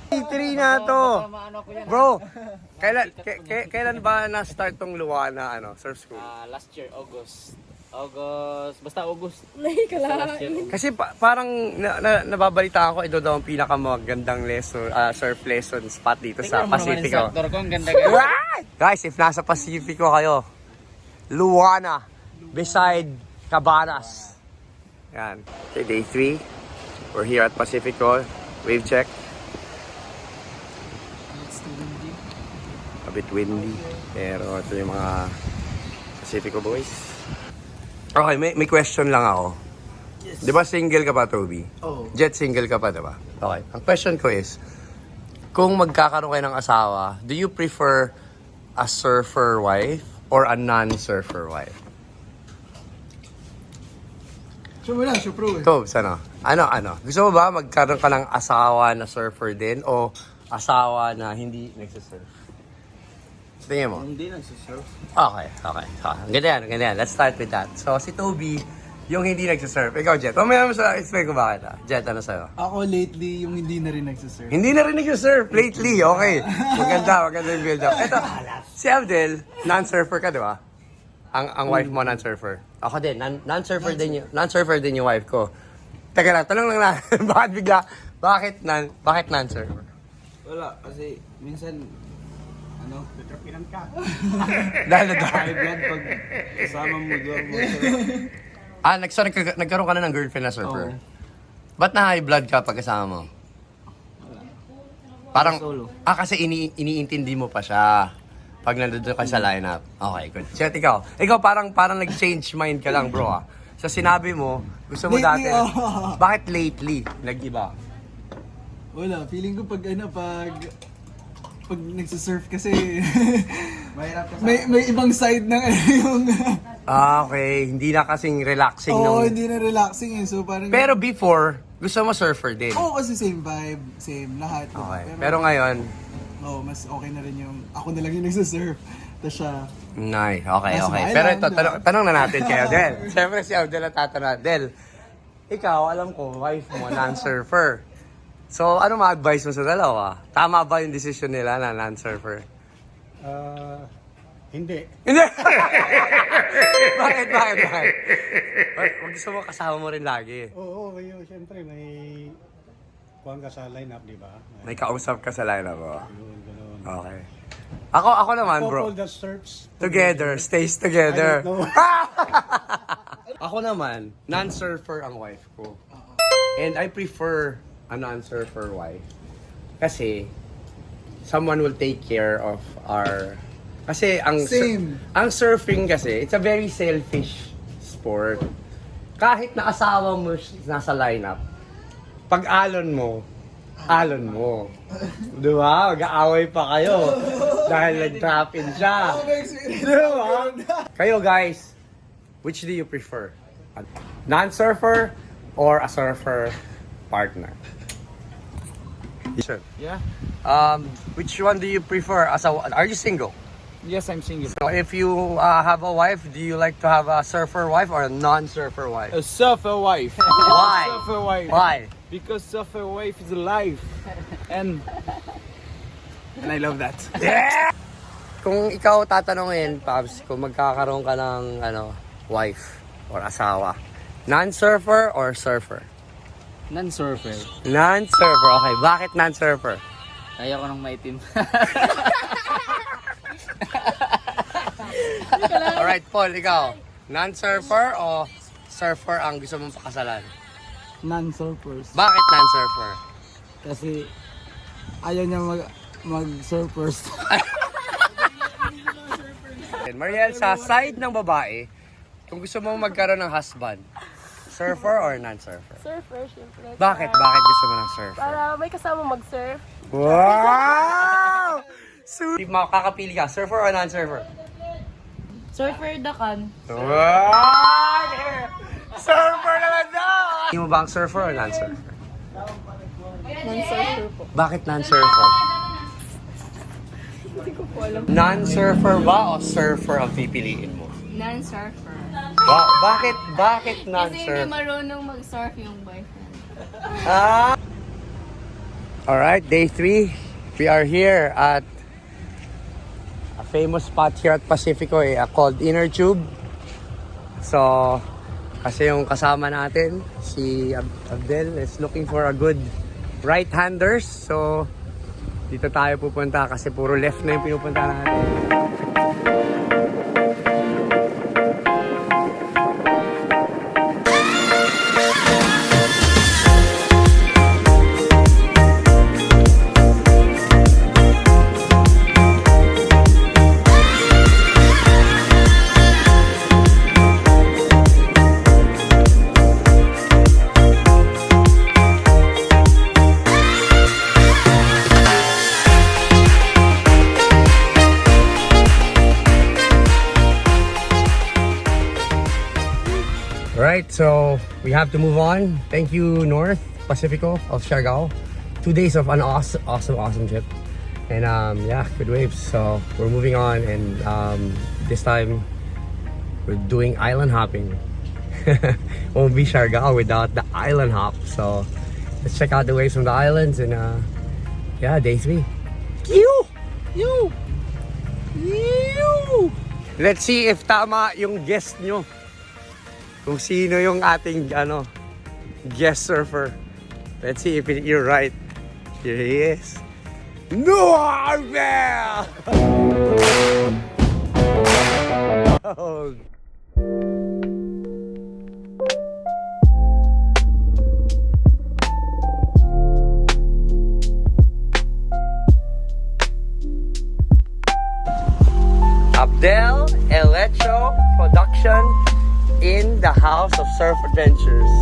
Three na to. Bro, kailan ba na-start tong Luana surf school? Last year, August. Basta August. Kasi parang nababalita ako, ito daw ang pinakamagandang lesson, surf lesson spot dito sa Pacifico. Ang ganda Guys, if nasa Pacifico kayo, Luana, beside Cabanas. Yan. Okay, day 3. We're here at Pacifico. Wave check. A bit windy. Pero ito yung mga Pacifico boys. Okay, may question lang ako. Yes. Di ba single ka pa, Toby? Oo. Jet, single ka pa, di ba? Okay. Ang question ko is, kung magkakaroon kayo ng asawa, do you prefer a surfer wife or a non-surfer wife? Siya wala, siya pro eh. Tobes, ano? Ano? Gusto mo ba magkaroon ka ng asawa na surfer din o asawa na hindi nagsisurf? Tingin mo? Hindi nagsisurf. Okay. Ganda yan. Let's start with that. So, si Toby, yung hindi nagsisurf. Ikaw, Jet. Mamaya mo sa explain ko bakit. Jet, ano sa'yo? Ako lately, yung hindi na rin nagsisurf. Hindi na rin nagsisurf lately. Okay. Maganda yung build up. Ito, si Abdel, non-surfer ka, di ba? Ang wife mo, non-surfer. Ako din, non-surfer din yung wife ko. Teka lang, tanong lang natin. Bakit non-surfer? Wala, kasi minsan, detrapinan ka. Dahil High blood pag kasama mo doon mo sa... nagkaroon ka na ng girlfriend na surfer? Oo. Ba't na high blood ka pag kasama mo? Parang, Solo. kasi iniintindi mo pa siya pag nandun ka sa lineup. Okay, good. Chet, ikaw parang nag-change mind ka lang, bro, ah. Sa sinabi mo, gusto mo Lately, dati, bakit lately nag-iba? Wala, feeling ko pag nagsisurf kasi mahirap kasi may ibang side ng yung Okay, hindi na kasing relaxing hindi na relaxing eh. So parang Pero before, gusto mo surfer din. kasi same vibe, same lahat. diba? Okay, pero ngayon, mas okay na rin yung ako na lang yung nagsisurf. Tapos siya, nice. Okay. Mas Pero island, ito, tanong na natin kay Adel. Siyempre si Adel ang tatanong. Adel, ikaw, alam ko, wife mo, non-surfer. So, ano ma-advise mo sa dalawa? Tama ba yung decision nila na non-surfer? Hindi. Hindi! Bakit? Wag gusto mo kasama mo rin lagi. Oo, siyempre may kuhan ka sa lineup, di ba? May kausap ka sa lineup mo. Yun, ganun. Okay. Ako naman, bro. Couple that surfs Together, stays together. I don't know. Ako naman, non-surfer ang wife ko. And I prefer a non-surfer wife. Kasi, someone will take care of our... Kasi Same. ang surfing kasi, it's a very selfish sport. Kahit na asawa mo nasa lineup, pag alon mo. Di ba? Mag-aaway pa kayo. Dahil nag-trap-in siya. Di ba? Kayo guys, which do you prefer? A non-surfer or a surfer partner? Sure. Yeah. Which one do you prefer? Are you single? Yes, I'm single. So if you have a wife, do you like to have a surfer wife or a non-surfer wife? A surfer wife. Why? Surfer wife. Why? Because surfer wife is alive. And I love that. Yeah! Kung ikaw tatanungin, Pabs, kung magkakaroon ka ng wife or asawa, non-surfer or surfer? Non-surfer. Non-surfer, okay. Bakit non-surfer? Ayoko nang maitim. Alright, Paul, ikaw. Non-surfer o surfer ang gusto mong pakasalan? non-surfers. Bakit non-surfer? Kasi ayaw niya mag-surfers. Mariel, sa side ng babae, kung gusto mong magkaroon ng husband, surfer or non-surfer? Surfer, syempre. Bakit? Bakit gusto mo ng surfer? Para may kasama mag-surf. Wow! Sweet. Makakapili ka, surfer or non-surfer? Surfer dakan. Wow! Surfer naman daw! Hindi mo ba ang surfer or non-surfer? Non-surfer po. Bakit non-surfer? Hindi ko po alam. Non-surfer ba o surfer ang pipiliin mo? Non-surfer. Bakit Kasi hindi non-surfer? marunong mag-surf yung boyfriend. Ah! Alright, day 3. We are here at a famous spot here at Pacifico called Inner Tube. So, kasi yung kasama natin, si Abdel, is looking for a good right-handers. So, dito tayo pupunta kasi puro left na yung pinupunta natin. Alright, so we have to move on. Thank you, North Pacifico of Siargao. 2 days of an awesome trip. And yeah, good waves. So we're moving on, and this time we're doing island hopping. Won't be Siargao without the island hop. So let's check out the waves from the islands, and yeah, day 3. Let's see if tama yung guess nyo. Kung sino yung ating guest surfer. Let's see if you're right. Here he is. Noah Arbel! Oh. Abdel Elecho Production in the House of Surf Adventures.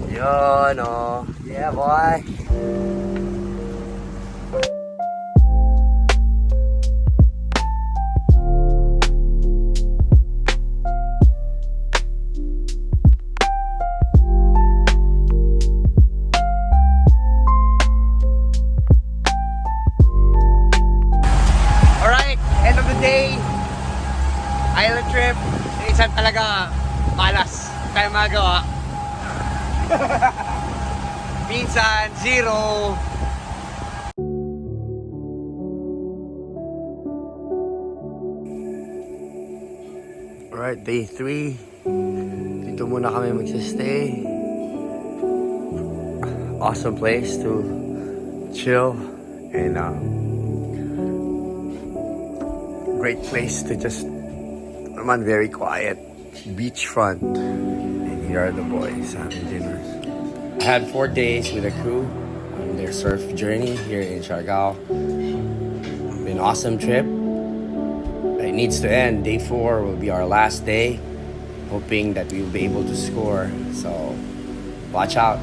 Yun, oh. Yeah, boy. Alright, end of the day. Island trip, minsan talaga malas, tayo magawa. Minsan, zero. Alright, day 3. Dito muna kami magsistay. Awesome place to chill, and great place to just very quiet beachfront. And here are the boys having dinner. I had 4 days with a crew on their surf journey here in Siargao. Been an awesome trip. It needs to end. Day 4 will be our last day. Hoping that we will be able to score. So watch out.